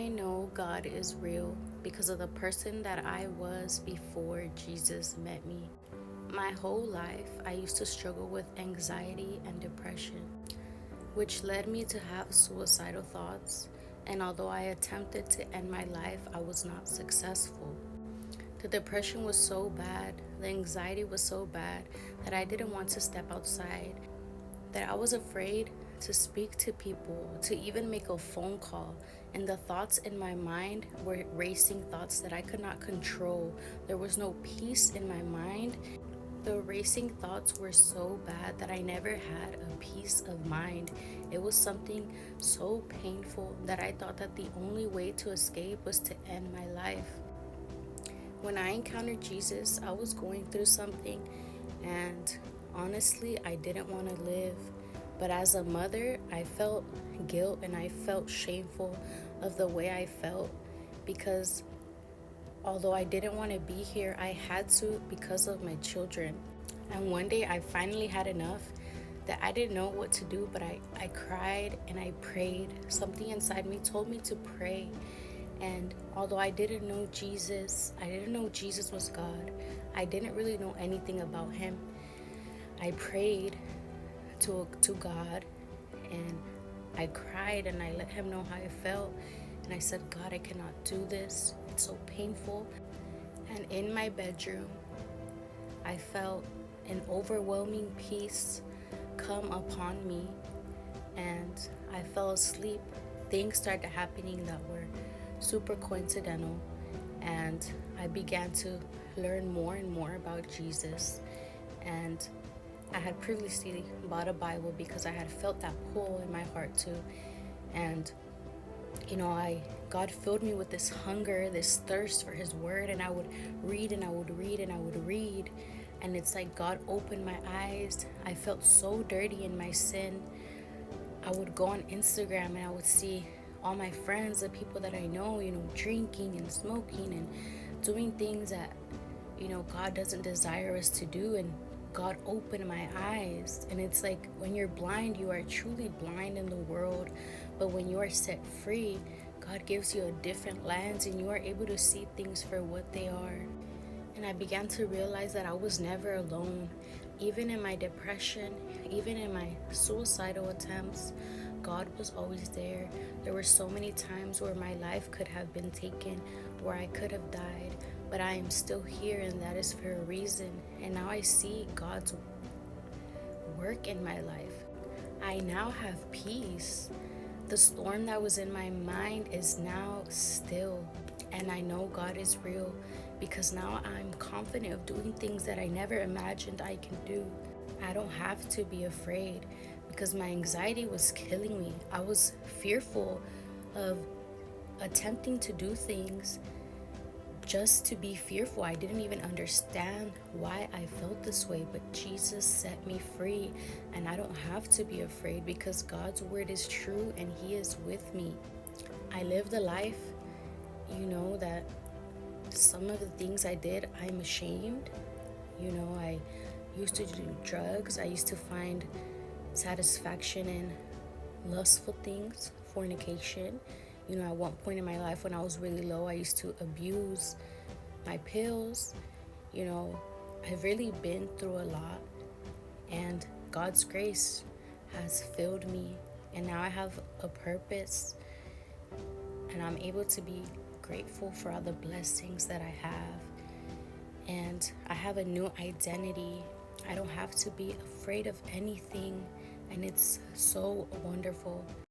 I know God is real because of the person that I was before Jesus met me. My whole life, I used to struggle with anxiety and depression, which led me to have suicidal thoughts. And although I attempted to end my life, I was not successful. The depression was so bad, the anxiety was so bad that I didn't want to step outside, that I was afraid to speak to people, to even make a phone call. And the thoughts in my mind were racing thoughts that I could not control. There was no peace in my mind. The racing thoughts were so bad that I never had a peace of mind. It was something so painful that I thought that the only way to escape was to end my life. When I encountered Jesus, I was going through something, and honestly, I didn't want to live. But as a mother, I felt guilt and I felt shameful of the way I felt because although I didn't want to be here, I had to because of my children. And one day I finally had enough that I didn't know what to do, but I cried and I prayed. Something inside me told me to pray. And although I didn't know Jesus was God. I didn't really know anything about him. I prayed to God, and I cried and I let him know how I felt. And I said, God, I cannot do this. It's so painful. And in my bedroom, I felt an overwhelming peace come upon me, and I fell asleep. Things started happening that were super coincidental, and I began to learn more and more about Jesus. And I had previously bought a Bible because I had felt that pull in my heart too. And I God filled me with this hunger, this thirst for his word, and I would read and I would read and I would read. And it's like God opened my eyes. I felt so dirty in my sin. I would go on Instagram and I would see all my friends, the people that I know, drinking and smoking and doing things that, God doesn't desire us to do. And God opened my eyes. And it's like when you're blind, you are truly blind in the world. But when you are set free, God gives you a different lens and you are able to see things for what they are. And I began to realize that I was never alone. Even in my depression, even in my suicidal attempts, God was always there. There were so many times where my life could have been taken, where I could have died, but I am still here, and that is for a reason. And now I see God's work in my life. I now have peace. The storm that was in my mind is now still. And I know God is real because now I'm confident of doing things that I never imagined I can do. I don't have to be afraid because my anxiety was killing me. I was fearful of attempting to do things just to be fearful. I didn't even understand why I felt this way, but Jesus set me free, and I don't have to be afraid because God's word is true and he is with me. I lived a life, that some of the things I did, I'm ashamed. I used to do drugs. I used to find satisfaction in lustful things, fornication. At one point in my life when I was really low, I used to abuse my pills. I've really been through a lot, and God's grace has filled me, and now I have a purpose, and I'm able to be grateful for all the blessings that I have. And I have a new identity. I don't have to be afraid of anything, and it's so wonderful.